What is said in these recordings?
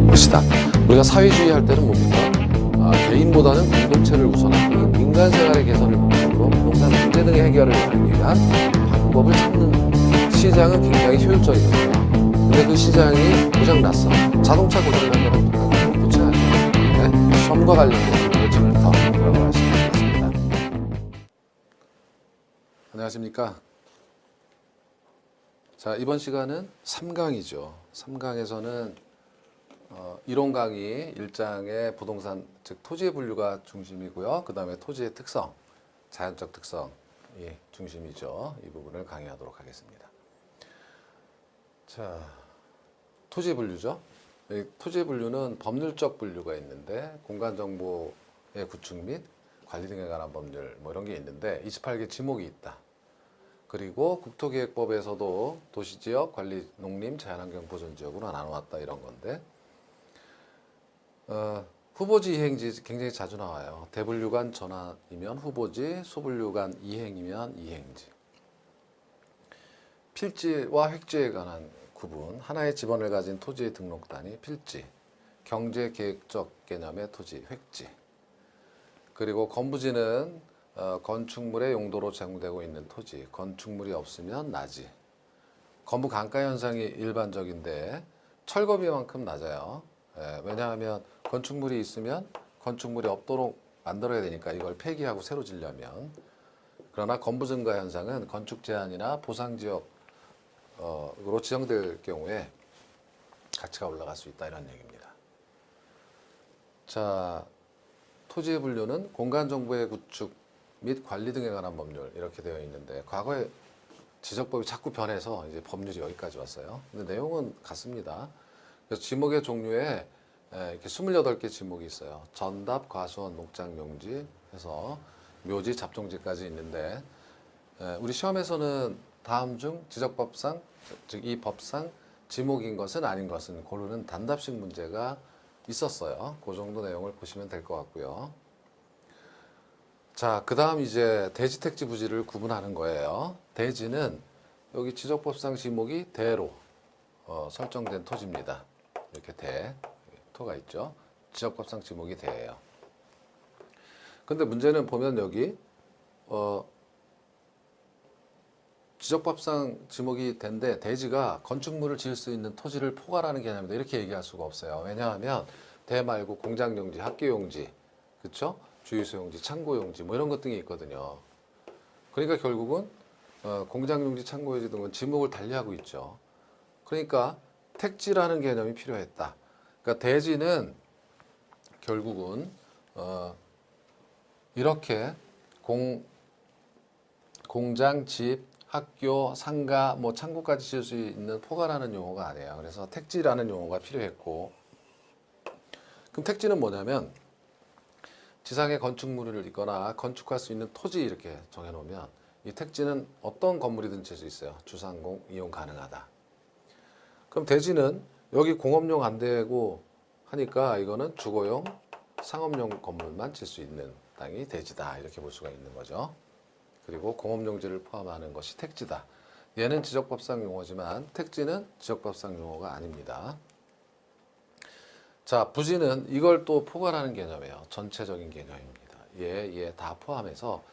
것이다. 우리가 사회주의 할 때는 뭡니까? 개인보다는 공동체를 우선하고 민간 생활의 개선을 목적으로 부동산 문제 등의 해결을 위한 방법을 찾는 시장은 굉장히 효율적이거든요. 근데 그 시장이 고장났어. 자동차 고장난 거랑 똑같은 고쳐야죠. 네. 시험과 관련된 부분을 지금 더 들어가 말씀드리겠습니다. 안녕하십니까? 자, 이번 시간은 3강이죠. 3강에서는 이론 강의 1장의 부동산, 즉 토지의 분류가 중심이고요. 그 다음에 토지의 특성, 자연적 특성이 중심이죠. 이 부분을 강의하도록 하겠습니다. 자, 토지의 분류죠. 토지의 분류는 법률적 분류가 있는데 공간정보의 구축 및 관리 등에 관한 법률 뭐 이런 게 있는데 28개 지목이 있다. 그리고 국토기획법에서도 도시지역, 관리, 농림, 자연환경 보존지역으로 나눠왔다 이런 건데 후보지 이행지 굉장히 자주 나와요. 대분류간 전환이면 후보지, 소분류간 이행이면 이행지. 필지와 획지에 관한 구분, 하나의 지번을 가진 토지의 등록단위, 필지, 경제계획적 개념의 토지, 획지. 그리고 건부지는 건축물의 용도로 제공되고 있는 토지, 건축물이 없으면 나지. 건부 강가 현상이 일반적인데 철거비만큼 낮아요. 왜냐하면 건축물이 있으면 건축물이 없도록 만들어야 되니까 이걸 폐기하고 새로 지려면. 그러나 건부 증가 현상은 건축 제한이나 보상지역으로 지정될 경우에 가치가 올라갈 수 있다 이런 얘기입니다. 자, 토지의 분류는 공간정보의 구축 및 관리 등에 관한 법률 이렇게 되어 있는데 과거에 지적법이 자꾸 변해서 이제 법률이 여기까지 왔어요. 근데 내용은 같습니다. 그래서 지목의 종류에 이렇게 28개 지목이 있어요. 전답, 과수원, 목장, 용지 해서 묘지, 잡종지까지 있는데 우리 시험에서는 다음 중 지적법상, 즉 이 법상 지목인 것은 아닌 것은 고르는 단답식 문제가 있었어요. 그 정도 내용을 보시면 될 것 같고요. 자, 그 다음 이제 대지, 택지, 부지를 구분하는 거예요. 대지는 여기 지적법상 지목이 대로 설정된 토지입니다. 이렇게 토가 있죠. 지적법상 지목이 대예요. 근데 문제는 보면 여기 지적법상 지목이 된데 대지가 건축물을 지을 수 있는 토지를 포괄하는 개념이다. 이렇게 얘기할 수가 없어요. 왜냐하면 대 말고 공장용지, 학교용지, 그렇죠? 주유소용지, 창고용지 뭐 이런 것 등이 있거든요. 그러니까 결국은 공장용지, 창고용지 등은 지목을 달리하고 있죠. 그러니까 택지라는 개념이 필요했다. 그러니까 대지는 결국은 이렇게 공장, 집, 학교, 상가, 뭐 창고까지 지을 수 있는 포괄하는 용어가 아니에요. 그래서 택지라는 용어가 필요했고, 그럼 택지는 뭐냐면 지상에 건축물을 있거나 건축할 수 있는 토지 이렇게 정해놓으면 이 택지는 어떤 건물이든 지을 수 있어요. 주상공 이용 가능하다. 그럼 대지는 여기 공업용 안 되고 하니까 이거는 주거용, 상업용 건물만 질 수 있는 땅이 대지다 이렇게 볼 수가 있는 거죠. 그리고 공업용지를 포함하는 것이 택지다. 얘는 지적법상 용어지만 택지는 지적법상 용어가 아닙니다. 자, 부지는 이걸 또 포괄하는 개념이에요. 전체적인 개념입니다. 얘 다 포함해서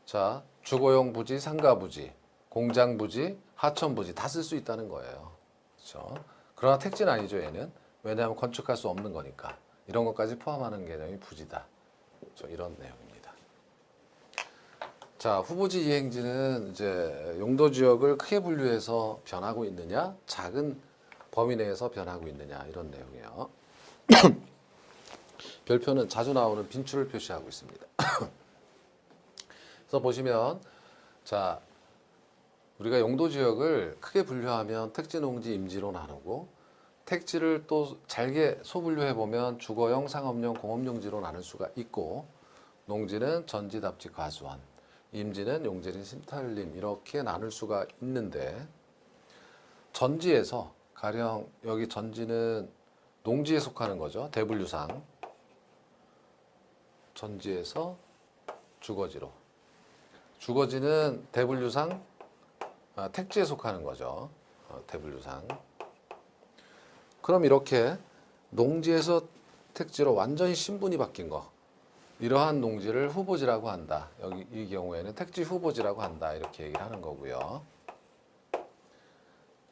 자, 주거용 부지, 상가 부지, 공장 부지, 하천 부지 다 쓸 수 있다는 거예요. 그렇죠? 그러나 택지는 아니죠, 얘는. 왜냐하면 건축할 수 없는 거니까. 이런 것까지 포함하는 개념이 부지다. 그렇죠? 이런 내용입니다. 자, 후보지 이행지는 이제 용도 지역을 크게 분류해서 변하고 있느냐, 작은 범위 내에서 변하고 있느냐 이런 내용이에요. 별표는 자주 나오는 빈출을 표시하고 있습니다. 그래서 보시면 자, 우리가 용도 지역을 크게 분류하면 택지, 농지, 임지로 나누고 택지를 또 잘게 소분류해 보면 주거용, 상업용, 공업용지로 나눌 수가 있고 농지는 전지, 답지, 과수원, 임지는 용지림, 심탈림 이렇게 나눌 수가 있는데 전지에서 가령 여기 전지는 농지에 속하는 거죠. 대분류상 전지에서 주거지로 주거지는 대분류상 택지에 속하는 거죠. 대분류상. 그럼 이렇게 농지에서 택지로 완전히 신분이 바뀐 거, 이러한 농지를 후보지라고 한다. 여기 이 경우에는 택지 후보지라고 한다. 이렇게 얘기를 하는 거고요.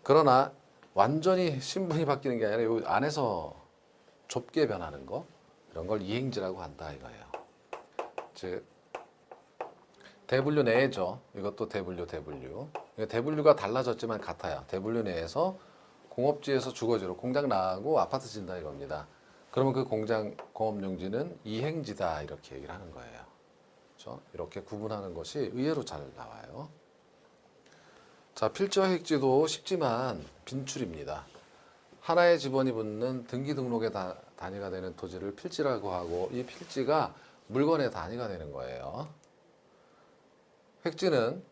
그러나 완전히 신분이 바뀌는 게 아니라 이 안에서 좁게 변하는 거, 이런 걸 이행지라고 한다 이거예요. 즉 대분류 내죠. 이것도 대분류. 대분류가 달라졌지만 같아요. 대분류 내에서 공업지에서 주거지로 공장 나가고 아파트 짓는다 이겁니다. 그러면 그 공장 공업용지는 이행지다 이렇게 얘기를 하는 거예요. 그렇죠? 이렇게 구분하는 것이 의외로 잘 나와요. 자, 필지와 획지도 쉽지만 빈출입니다. 하나의 지번이 붙는 등기 등록의 단위가 되는 토지를 필지라고 하고, 이 필지가 물건의 단위가 되는 거예요. 획지는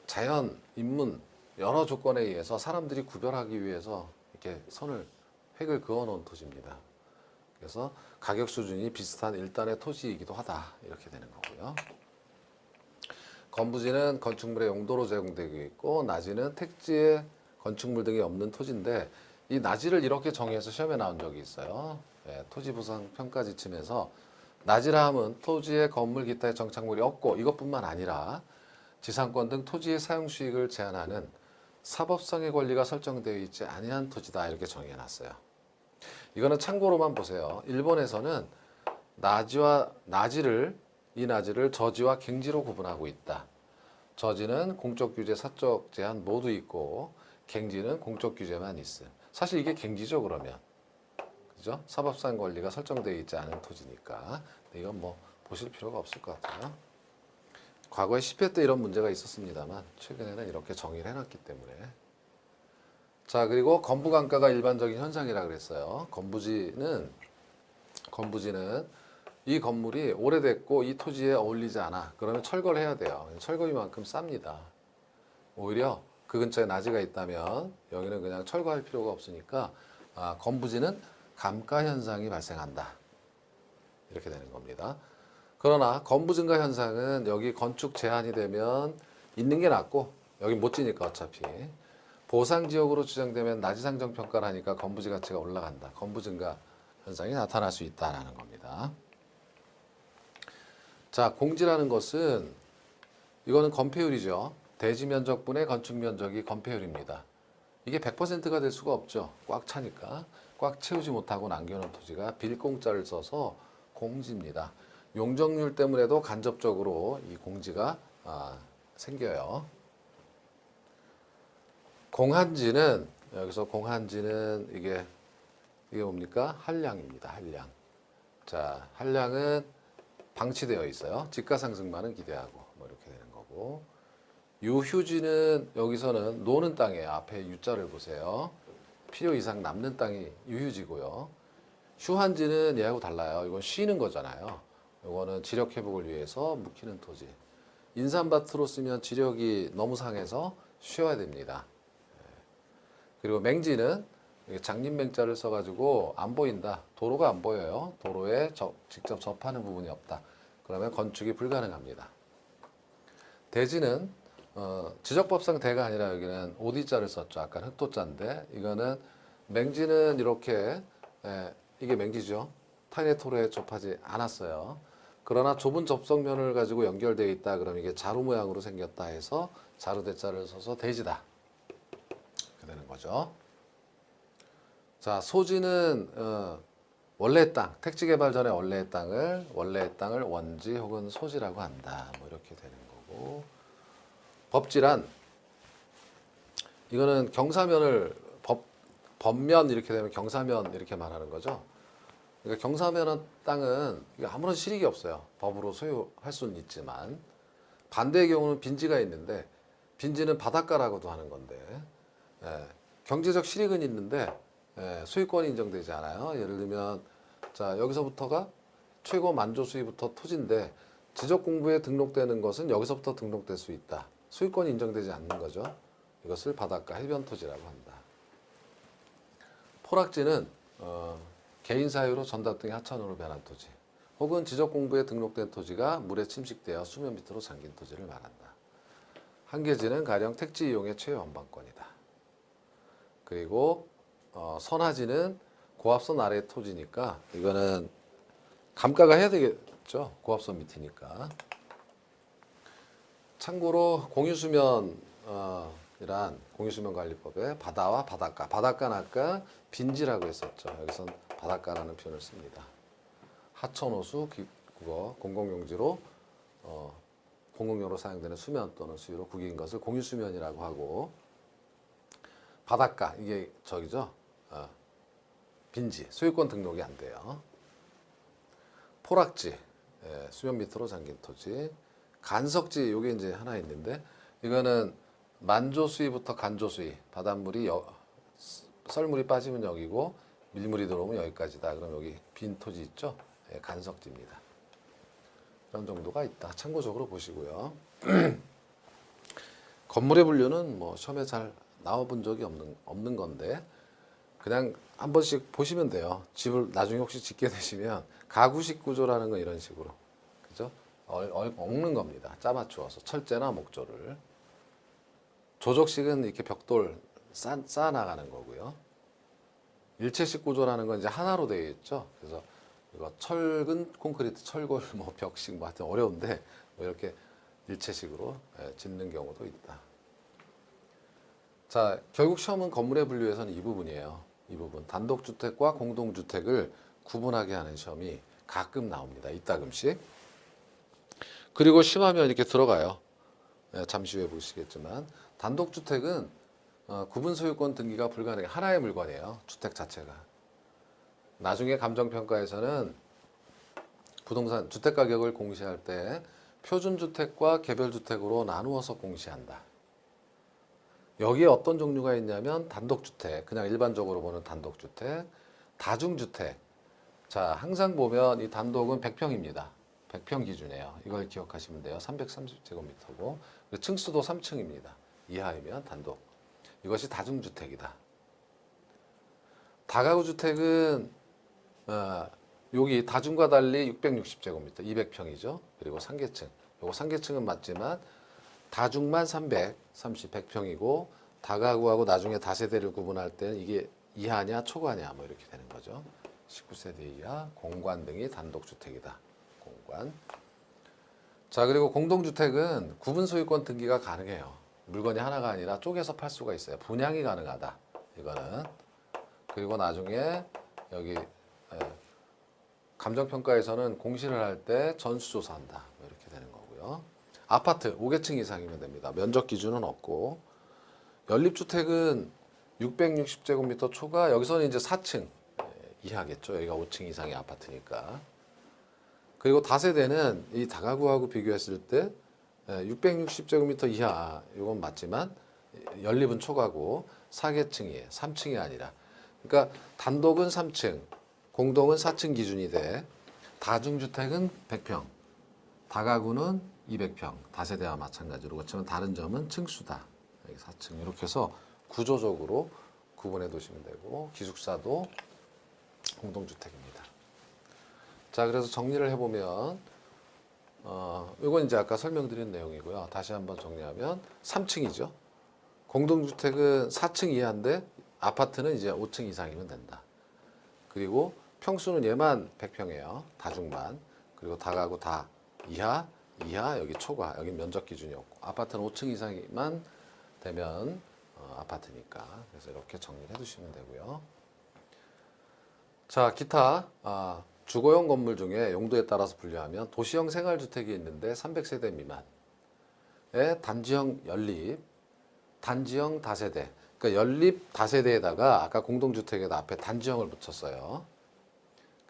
자연, 인문 여러 조건에 의해서 사람들이 구별하기 위해서 이렇게 획을 그어 놓은 토지입니다. 그래서 가격 수준이 비슷한 일단의 토지이기도 하다 이렇게 되는 거고요. 건부지는 건축물의 용도로 제공되고 있고, 나지는 택지에 건축물 등이 없는 토지인데, 이 나지를 이렇게 정의해서 시험에 나온 적이 있어요. 토지부상 평가 지침에서 나지라 함은 토지에 건물 기타의 정착물이 없고, 이것뿐만 아니라 지상권 등 토지의 사용 수익을 제한하는 사법상의 권리가 설정되어 있지 아니한 토지다 이렇게 정의해 놨어요. 이거는 참고로만 보세요. 일본에서는 이 나지를 저지와 갱지로 구분하고 있다. 저지는 공적 규제, 사적 제한 모두 있고, 갱지는 공적 규제만 있음. 사실 이게 갱지죠, 그러면. 그죠? 사법상 권리가 설정되어 있지 않은 토지니까. 이건 뭐 보실 필요가 없을 것 같아요. 과거에 10회 때 이런 문제가 있었습니다만 최근에는 이렇게 정의를 해놨기 때문에. 자, 그리고 건부강가가 일반적인 현상이라 그랬어요. 건부지는 이 건물이 오래됐고 이 토지에 어울리지 않아. 그러면 철거를 해야 돼요. 철거비만큼 쌉니다. 오히려 그 근처에 나지가 있다면 여기는 그냥 철거할 필요가 없으니까 건부지는 감가 현상이 발생한다. 이렇게 되는 겁니다. 그러나 건부 증가 현상은 여기 건축 제한이 되면 있는 게 낫고, 여기 못 지니까 어차피 보상지역으로 지정되면 나지상정 평가를 하니까 건부지 가치가 올라간다. 건부 증가 현상이 나타날 수 있다는 겁니다. 자, 공지라는 것은 이거는 건폐율이죠. 대지 면적분의 건축 면적이 건폐율입니다. 이게 100%가 될 수가 없죠. 꽉 차니까. 꽉 채우지 못하고 남겨놓은 토지가 빌공짜를 써서 공지입니다. 용적률 때문에도 간접적으로 이 공지가 생겨요. 공한지는, 여기서 공한지는 이게 뭡니까? 한량입니다. 한량. 자, 한량은 방치되어 있어요. 집가 상승만은 기대하고 뭐 이렇게 되는 거고, 유휴지는 여기서는 노는 땅이에요. 앞에 유자를 보세요. 필요 이상 남는 땅이 유휴지고요. 휴한지는 얘하고 달라요. 이건 쉬는 거잖아요. 이거는 지력 회복을 위해서 묵히는 토지. 인삼밭으로 쓰면 지력이 너무 상해서 쉬어야 됩니다. 그리고 맹지는 장림맹자를 써가지고 안 보인다. 도로가 안 보여요. 도로에 직접 접하는 부분이 없다. 그러면 건축이 불가능합니다. 대지는 지적법상 대가 아니라 여기는 오디자를 썼죠. 아까 흑토자인데, 이거는 맹지는 이렇게 이게 맹지죠. 타인의 토로에 접하지 않았어요. 그러나 좁은 접속면을 가지고 연결되어 있다. 그럼 이게 자루 모양으로 생겼다 해서 자루 대자를 써서 대지다. 이렇게 되는 거죠. 자, 소지는 원래의 땅, 택지 개발 전에 원래의 땅을 원지 혹은 소지라고 한다. 뭐 이렇게 되는 거고. 법지란, 이거는 경사면을 법면 이렇게 되면 경사면 이렇게 말하는 거죠. 그러니까 경사면한 땅은 아무런 실익이 없어요. 법으로 소유할 수는 있지만, 반대의 경우는 빈지가 있는데, 빈지는 바닷가라고도 하는 건데, 경제적 실익은 있는데 소유권이 인정되지 않아요. 예를 들면 자, 여기서부터가 최고 만조 수위부터 토지인데 지적공부에 등록되는 것은 여기서부터 등록될 수 있다. 소유권이 인정되지 않는 거죠. 이것을 바닷가 해변 토지라고 한다. 포락지는 개인 사유로 전답 등의 하천으로 변한 토지, 혹은 지적공부에 등록된 토지가 물에 침식되어 수면 밑으로 잠긴 토지를 말한다. 한계지는 가령 택지 이용의 최후 원방권이다. 그리고 선하지는 고압선 아래 토지니까 이거는 감가가 해야 되겠죠. 고압선 밑이니까. 참고로 공유수면 이란 공유수면관리법에 바다와 바닷가, 바닷가는 아까 빈지라고 했었죠. 여기선 바닷가라는 표현을 씁니다. 하천호수 국어 공공용지로 공공용으로 사용되는 수면 또는 수유로 국익인 것을 공유수면이라고 하고, 바닷가 이게 저기죠. 빈지 소유권 등록이 안 돼요. 포락지 수면 밑으로 잠긴 토지, 간석지 요게 이제 하나 있는데 이거는 만조 수위부터 간조 수위, 바닷물이 썰물이 빠지면 여기고 밀물이 들어오면 여기까지다. 그럼 여기 빈 토지 있죠? 간석지입니다. 이런 정도가 있다. 참고적으로 보시고요. 건물의 분류는 뭐 시험에 잘 나와본 적이 없는 건데 그냥 한 번씩 보시면 돼요. 집을 나중에 혹시 짓게 되시면 가구식 구조라는 건 이런 식으로, 그죠? 얽는 겁니다. 짜맞추어서 철제나 목조를. 조적식은 이렇게 벽돌 쌓아 나가는 거고요. 일체식 구조라는 건 이제 하나로 되어 있죠. 그래서 이거 철근, 콘크리트, 철골, 뭐 벽식, 뭐 하여튼 어려운데 뭐 이렇게 일체식으로 짓는 경우도 있다. 자, 결국 시험은 건물의 분류에서는 이 부분이에요. 이 부분. 단독주택과 공동주택을 구분하게 하는 시험이 가끔 나옵니다. 이따금씩. 그리고 심하면 이렇게 들어가요. 잠시 후에 보시겠지만 단독주택은 구분 소유권 등기가 불가능해. 하나의 물건이에요. 주택 자체가. 나중에 감정평가에서는 부동산 주택 가격을 공시할 때 표준주택과 개별주택으로 나누어서 공시한다. 여기에 어떤 종류가 있냐면 단독주택, 그냥 일반적으로 보는 단독주택, 다중주택. 자, 항상 보면 이 단독은 100평입니다. 100평 기준이에요. 이걸 기억하시면 돼요. 330제곱미터고 층수도 3층입니다. 이하이면 단독. 이것이 다중주택이다. 다가구주택은 여기 다중과 달리 660제곱미터, 200평이죠. 그리고 상계층. 요거 상계층은 맞지만 다중만 330, 100평이고 다가구하고 나중에 다세대를 구분할 때는 이게 이하냐 초과냐 뭐 이렇게 되는 거죠. 19세대 이하, 공관 등이 단독주택이다. 공관. 자, 그리고 공동주택은 구분 소유권 등기가 가능해요. 물건이 하나가 아니라 쪼개서 팔 수가 있어요. 분양이 가능하다. 이거는. 그리고 나중에 여기 감정평가에서는 공시를 할 때 전수조사한다. 뭐 이렇게 되는 거고요. 아파트 5개층 이상이면 됩니다. 면적 기준은 없고, 연립주택은 660제곱미터 초과, 여기서는 이제 4층 이하겠죠. 여기가 5층 이상의 아파트니까. 그리고 다세대는 이 다가구하고 비교했을 때 660제곱미터 이하, 이건 맞지만 연립은 초과고 4계층이에요. 3층이 아니라. 그러니까 단독은 3층, 공동은 4층 기준이 돼. 다중주택은 100평, 다가구는 200평, 다세대와 마찬가지로. 그렇지만 다른 점은 층수다. 여기 4층. 이렇게 해서 구조적으로 구분해 두시면 되고, 기숙사도 공동주택입니다. 자, 그래서 정리를 해보면 이건 이제 아까 설명드린 내용이고요. 다시 한번 정리하면 3층이죠. 공동주택은 4층 이하인데 아파트는 이제 5층 이상이면 된다. 그리고 평수는 얘만 100평이에요. 다중만. 그리고 다가구 다 이하, 여기 초과, 여기 면적 기준이 없고, 아파트는 5층 이상만 되면 아파트니까. 그래서 이렇게 정리를 해두시면 되고요. 자, 기타 주거용 건물 중에 용도에 따라서 분류하면 도시형 생활주택이 있는데 300세대 미만의 단지형 연립, 단지형 다세대. 그러니까 연립 다세대에다가 아까 공동주택에다 앞에 단지형을 붙였어요.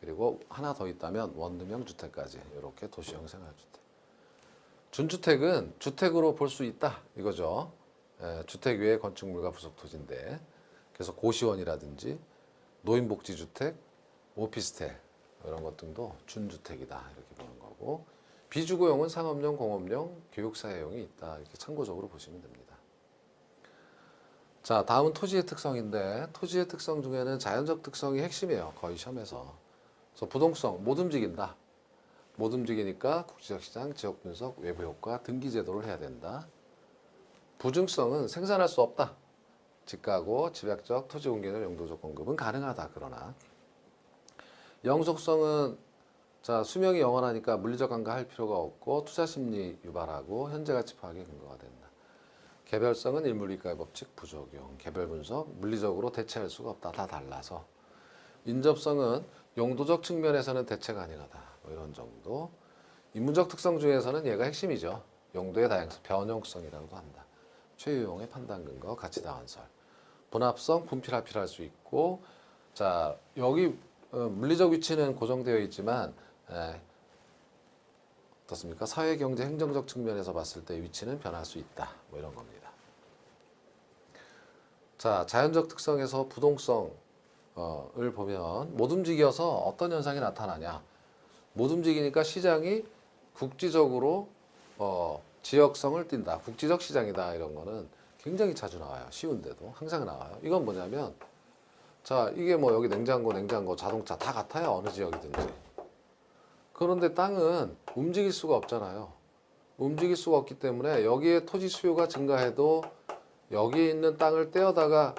그리고 하나 더 있다면 원룸형 주택까지. 이렇게 도시형 생활주택. 준주택은 주택으로 볼 수 있다 이거죠. 주택 외에 건축물과 부속토지인데, 그래서 고시원이라든지 노인복지주택, 오피스텔 이런 것 등도 준주택이다 이렇게 보는 거고, 비주거용은 상업용, 공업용, 교육사회용이 있다 이렇게 참고적으로 보시면 됩니다. 자, 다음은 토지의 특성인데, 토지의 특성 중에는 자연적 특성이 핵심이에요. 거의 시험에서. 그래서 부동성, 못 움직인다. 못 움직이니까 국지적 시장, 지역 분석, 외부 효과, 등기 제도를 해야 된다. 부증성은 생산할 수 없다. 집가구, 집약적, 토지 공개는 용도적 공급은 가능하다. 그러나 영속성은 자 수명이 영원하니까 물리적 간과할 필요가 없고 투자 심리 유발하고 현재 가치 파악에 근거가 된다. 개별성은 일물이과의 법칙 부적용, 개별 분석, 물리적으로 대체할 수가 없다. 다 달라서. 인접성은 용도적 측면에서는 대체 가능하다. 뭐 이런 정도. 인문적 특성 중에서는 얘가 핵심이죠. 용도의 다양성, 변형성이라고도 한다. 최유용의 판단 근거, 가치 다원설. 분합성, 분필할 필요할 수 있고, 자 여기 물리적 위치는 고정되어 있지만 어떻습니까? 사회, 경제, 행정적 측면에서 봤을 때 위치는 변할 수 있다. 뭐 이런 겁니다. 자, 자연적 특성에서 부동성을 보면 못 움직여서 어떤 현상이 나타나냐? 못 움직이니까 시장이 국지적으로 지역성을 띈다. 국지적 시장이다. 이런 거는 굉장히 자주 나와요. 쉬운데도 항상 나와요. 이건 뭐냐면 자, 이게 뭐 여기 냉장고, 자동차 다 같아요. 어느 지역이든지. 그런데 땅은 움직일 수가 없잖아요. 움직일 수가 없기 때문에 여기에 토지 수요가 증가해도 여기에 있는 땅을 떼어다가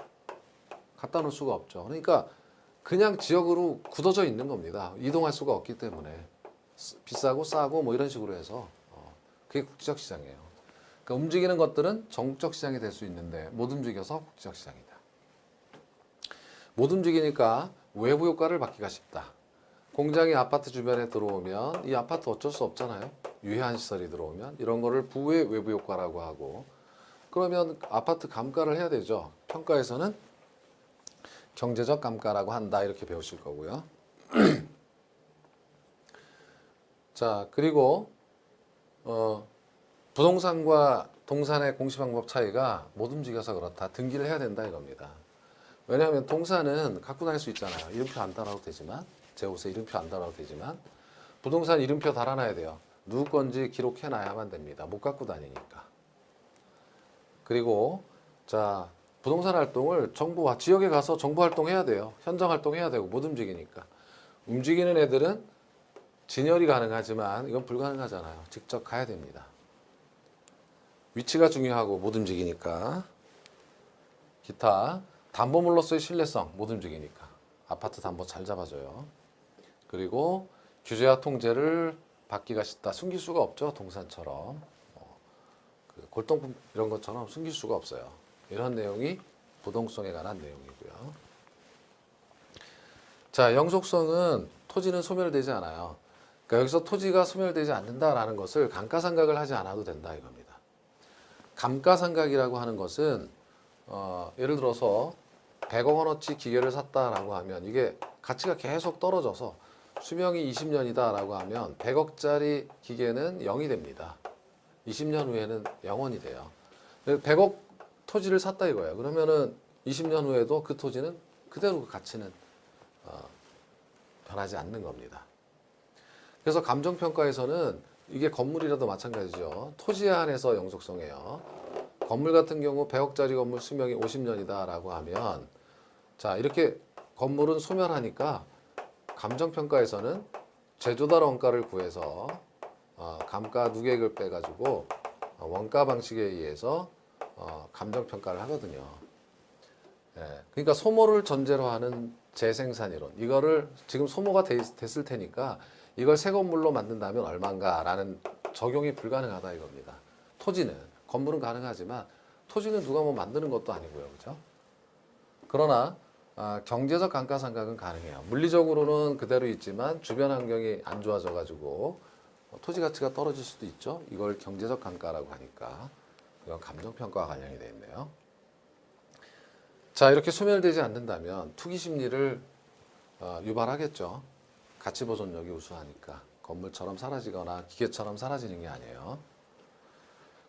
갖다 놓을 수가 없죠. 그러니까 그냥 지역으로 굳어져 있는 겁니다. 이동할 수가 없기 때문에 비싸고 싸고 뭐 이런 식으로 해서 그게 국지적 시장이에요. 그러니까 움직이는 것들은 전국적 시장이 될 수 있는데 못 움직여서 국지적 시장이다. 못 움직이니까 외부 효과를 받기가 쉽다. 공장이 아파트 주변에 들어오면 이 아파트 어쩔 수 없잖아요. 유해한 시설이 들어오면 이런 거를 부의 외부 효과라고 하고 그러면 아파트 감가를 해야 되죠. 평가에서는 경제적 감가라고 한다 이렇게 배우실 거고요. 자 그리고 부동산과 동산의 공시 방법 차이가 못 움직여서 그렇다. 등기를 해야 된다 이겁니다. 왜냐하면 동산은 갖고 다닐 수 있잖아요. 이름표 안 달아도 되지만 제 옷에 이름표 안 달아도 되지만 부동산 이름표 달아놔야 돼요. 누구 건지 기록해놔야만 됩니다. 못 갖고 다니니까. 그리고 자 부동산 활동을 정부와 지역에 가서 정부 활동해야 돼요. 현장 활동해야 되고 못 움직이니까. 움직이는 애들은 진열이 가능하지만 이건 불가능하잖아요. 직접 가야 됩니다. 위치가 중요하고 못 움직이니까. 기타 담보물로서의 신뢰성 못 움직이니까. 아파트 담보 잘 잡아줘요. 그리고 규제와 통제를 받기가 쉽다. 숨길 수가 없죠. 동산처럼. 골동품 이런 것처럼 숨길 수가 없어요. 이런 내용이 부동성에 관한 내용이고요. 자, 영속성은 토지는 소멸되지 않아요. 그러니까 여기서 토지가 소멸되지 않는다라는 것을 감가상각을 하지 않아도 된다 이겁니다. 감가상각이라고 하는 것은 예를 들어서 100억 원어치 기계를 샀다라고 하면 이게 가치가 계속 떨어져서 수명이 20년이다라고 하면 100억짜리 기계는 0이 됩니다. 20년 후에는 0원이 돼요. 100억 토지를 샀다 이거예요. 그러면은 20년 후에도 그 토지는 그대로 그 가치는 변하지 않는 겁니다. 그래서 감정평가에서는 이게 건물이라도 마찬가지죠. 토지에 한해서 영속성이에요. 건물 같은 경우 100억짜리 건물 수명이 50년이다라고 하면 자 이렇게 건물은 소멸하니까 감정평가에서는 제조달 원가를 구해서 감가 누계액을 빼가지고 원가 방식에 의해서 감정평가를 하거든요. 그러니까 소모를 전제로 하는 재생산 이론 이거를 지금 소모가 됐을 테니까 이걸 새 건물로 만든다면 얼마인가라는 적용이 불가능하다 이겁니다. 토지는 건물은 가능하지만 토지는 누가 뭐 만드는 것도 아니고요, 그렇죠? 그러나 경제적 감가상각은 가능해요. 물리적으로는 그대로 있지만 주변 환경이 안 좋아져 가지고 토지 가치가 떨어질 수도 있죠. 이걸 경제적 감가라고 하니까 이건 감정평가와 관련이 되어 있네요. 자 이렇게 소멸되지 않는다면 투기 심리를 유발하겠죠. 가치 보존력이 우수하니까 건물처럼 사라지거나 기계처럼 사라지는 게 아니에요.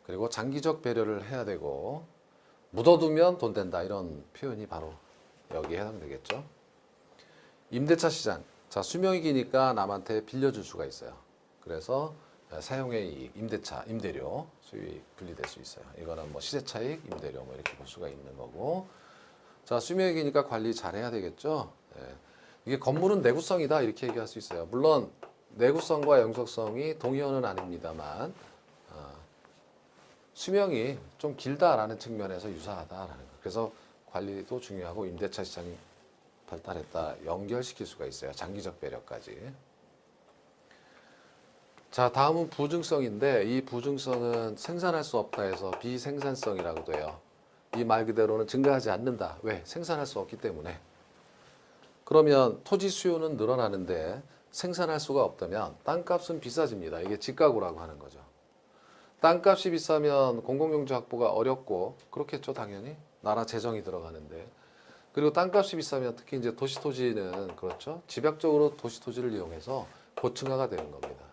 그리고 장기적 배려를 해야 되고 묻어두면 돈 된다 이런 표현이 바로 여기에 해당되겠죠. 임대차 시장. 자 수명이 기니까 남한테 빌려줄 수가 있어요. 그래서 사용의 이익, 임대차, 임대료 수익 분리될 수 있어요. 이거는 뭐 시세차익, 임대료 뭐 이렇게 볼 수가 있는 거고. 자 수명이 기니까 관리 잘해야 되겠죠. 이게 건물은 내구성이다 이렇게 얘기할 수 있어요. 물론 내구성과 영속성이 동의어는 아닙니다만 수명이 좀 길다라는 측면에서 유사하다라는 거. 그래서 관리도 중요하고 임대차 시장이 발달했다 연결시킬 수가 있어요. 장기적 배려까지. 자, 다음은 부증성인데 이 부증성은 생산할 수 없다 해서 비생산성이라고도 해요. 이 말 그대로는 증가하지 않는다. 왜? 생산할 수 없기 때문에. 그러면 토지 수요는 늘어나는데 생산할 수가 없다면 땅값은 비싸집니다. 이게 집가구라고 하는 거죠. 땅값이 비싸면 공공용지 확보가 어렵고 그렇겠죠, 당연히. 나라 재정이 들어가는데. 그리고 땅값이 비싸면 특히 이제 도시 토지는 그렇죠. 집약적으로 도시 토지를 이용해서 고층화가 되는 겁니다.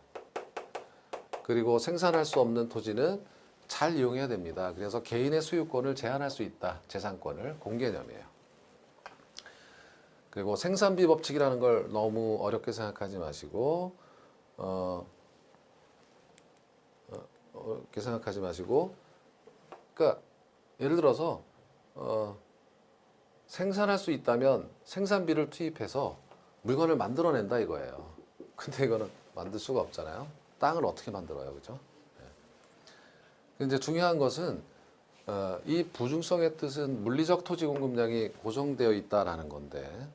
그리고 생산할 수 없는 토지는 잘 이용해야 됩니다. 그래서 개인의 소유권을 제한할 수 있다. 재산권을 공개념이에요. 그리고 생산비 법칙이라는 걸 너무 어렵게 생각하지 마시고 어렵게 생각하지 마시고 그러니까 예를 들어서 생산할 수 있다면 생산비를 투입해서 물건을 만들어낸다 이거예요. 근데 이거는 만들 수가 없잖아요. 땅을 어떻게 만들어요, 그죠? 이제 중요한 것은 이 부중성의 뜻은 물리적 토지 공급량이 고정되어 있다라는 건데,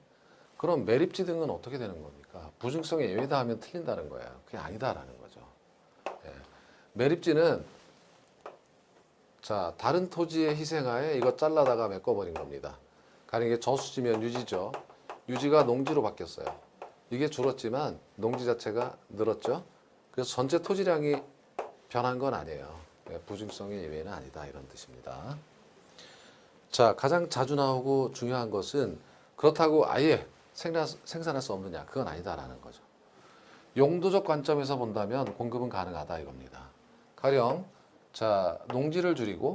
그럼 매립지 등은 어떻게 되는 겁니까? 부중성의 예외다 하면 틀린다는 거예요. 그게 아니다라는 거죠. 예. 매립지는 자 다른 토지의 희생하에 이거 잘라다가 메꿔버린 겁니다. 가령 이게 저수지면 유지죠. 유지가 농지로 바뀌었어요. 이게 줄었지만 농지 자체가 늘었죠. 그래서 전체 토지량이 변한 건 아니에요. 부증성의 예외는 아니다 이런 뜻입니다. 자, 가장 자주 나오고 중요한 것은 그렇다고 아예 생산할 수 없느냐, 그건 아니다라는 거죠. 용도적 관점에서 본다면 공급은 가능하다 이겁니다. 가령 자 농지를 줄이고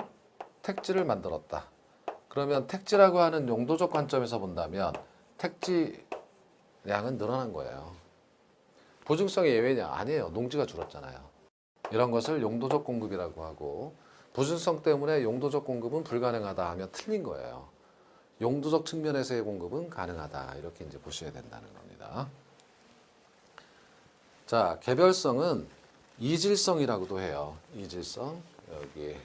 택지를 만들었다. 그러면 택지라고 하는 용도적 관점에서 본다면 택지량은 늘어난 거예요. 부증성의 예외냐? 아니에요. 농지가 줄었잖아요. 이런 것을 용도적 공급이라고 하고, 부증성 때문에 용도적 공급은 불가능하다 하면 틀린 거예요. 용도적 측면에서의 공급은 가능하다. 이렇게 이제 보셔야 된다는 겁니다. 자, 개별성은 이질성이라고도 해요. 이질성. 여기.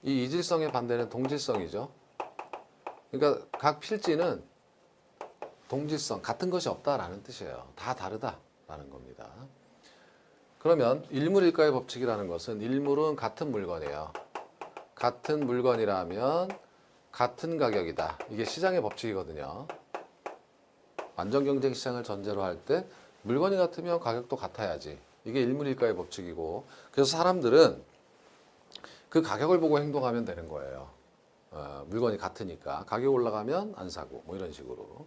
이 이질성의 반대는 동질성이죠. 그러니까 각 필지는 동질성, 같은 것이 없다라는 뜻이에요. 다 다르다라는 겁니다. 그러면 일물일가의 법칙이라는 것은 일물은 같은 물건이에요. 같은 물건이라면 같은 가격이다. 이게 시장의 법칙이거든요. 완전 경쟁 시장을 전제로 할 때 물건이 같으면 가격도 같아야지. 이게 일물일가의 법칙이고, 그래서 사람들은 그 가격을 보고 행동하면 되는 거예요. 물건이 같으니까 가격 올라가면 안 사고 뭐 이런 식으로.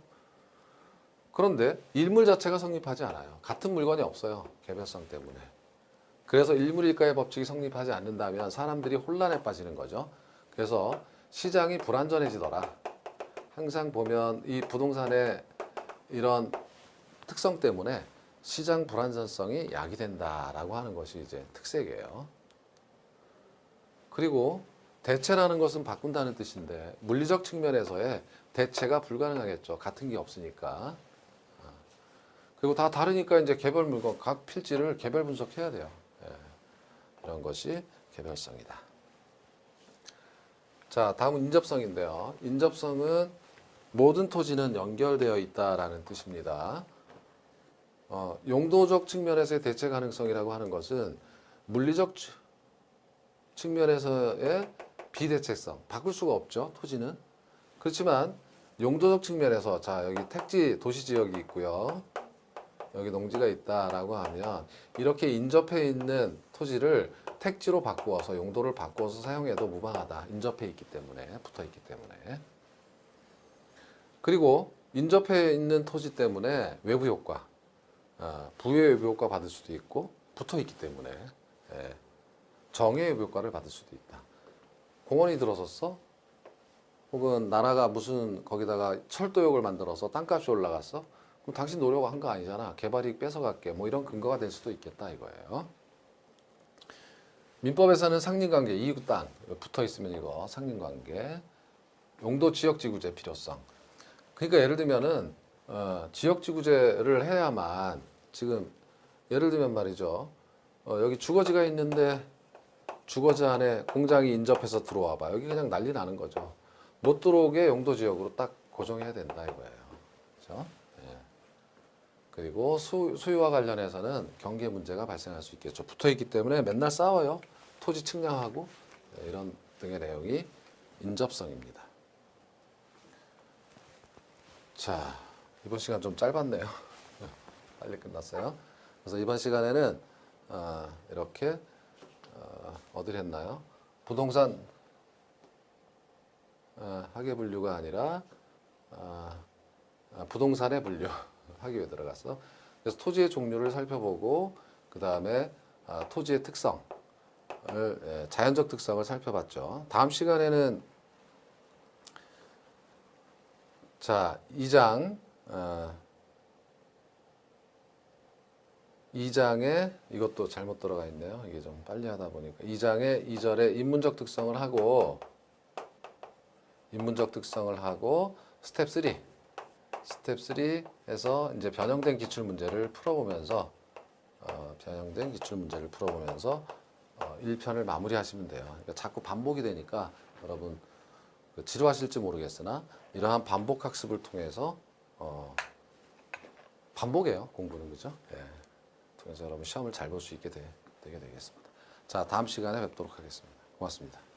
그런데 일물 자체가 성립하지 않아요. 같은 물건이 없어요. 개별성 때문에. 그래서 일물일가의 법칙이 성립하지 않는다면 사람들이 혼란에 빠지는 거죠. 그래서 시장이 불안전해지더라. 항상 보면 이 부동산의 이런 특성 때문에 시장 불안전성이 야기된다라고 하는 것이 이제 특색이에요. 그리고 대체라는 것은 바꾼다는 뜻인데 물리적 측면에서의 대체가 불가능하겠죠. 같은 게 없으니까. 그리고 다 다르니까 이제 개별 물건, 각 필지를 개별 분석해야 돼요. 예, 이런 것이 개별성이다. 자, 다음은 인접성인데요. 인접성은 모든 토지는 연결되어 있다라는 뜻입니다. 용도적 측면에서의 대체 가능성이라고 하는 것은 물리적 측면에서의 비대체성, 바꿀 수가 없죠, 토지는. 그렇지만 용도적 측면에서 자 여기 택지 도시지역이 있고요. 여기 농지가 있다라고 하면 이렇게 인접해 있는 토지를 택지로 바꾸어서 용도를 바꾸어서 사용해도 무방하다. 인접해 있기 때문에, 붙어 있기 때문에. 그리고 인접해 있는 토지 때문에 외부 효과, 부의 외부 효과 받을 수도 있고 붙어 있기 때문에 정의 외부 효과를 받을 수도 있다. 공원이 들어섰어? 혹은 나라가 무슨 거기다가 철도역을 만들어서 땅값이 올라갔어? 그럼 당신 노려고 한 거 아니잖아. 개발이익 뺏어갈게. 뭐 이런 근거가 될 수도 있겠다 이거예요. 민법에서는 상린관계, 이익 땅 붙어 있으면 이거 상린관계, 용도 지역지구제 필요성. 그러니까 예를 들면은 지역지구제를 해야만 지금 예를 들면 말이죠. 여기 주거지가 있는데 주거지 안에 공장이 인접해서 들어와 봐. 여기 그냥 난리 나는 거죠. 못 들어오게 용도 지역으로 딱 고정해야 된다 이거예요. 그렇죠? 예. 그리고 소유와 관련해서는 경계 문제가 발생할 수 있겠죠. 붙어 있기 때문에 맨날 싸워요. 토지 측량하고 이런 등의 내용이 인접성입니다. 자, 이번 시간 좀 짧았네요. 빨리 끝났어요. 그래서 이번 시간에는 이렇게 어디를 했나요? 부동산 학예 분류가 아니라 부동산의 분류 학위에 들어갔어. 그래서 토지의 종류를 살펴보고 그 다음에 토지의 특성을 자연적 특성을 살펴봤죠. 다음 시간에는 자 2장에 이것도 잘못 들어가 있네요. 이게 좀 빨리 하다 보니까 2장에 2절에 인문적 특성을 하고 스텝 3에서 이제 변형된 기출 문제를 풀어보면서 1편을 마무리하시면 돼요. 그러니까 자꾸 반복이 되니까 여러분 지루하실지 모르겠으나 이러한 반복 학습을 통해서 반복이에요. 공부는 그죠? 예. 통해서 여러분 시험을 잘 볼 수 있게 되게 되겠습니다. 자, 다음 시간에 뵙도록 하겠습니다. 고맙습니다.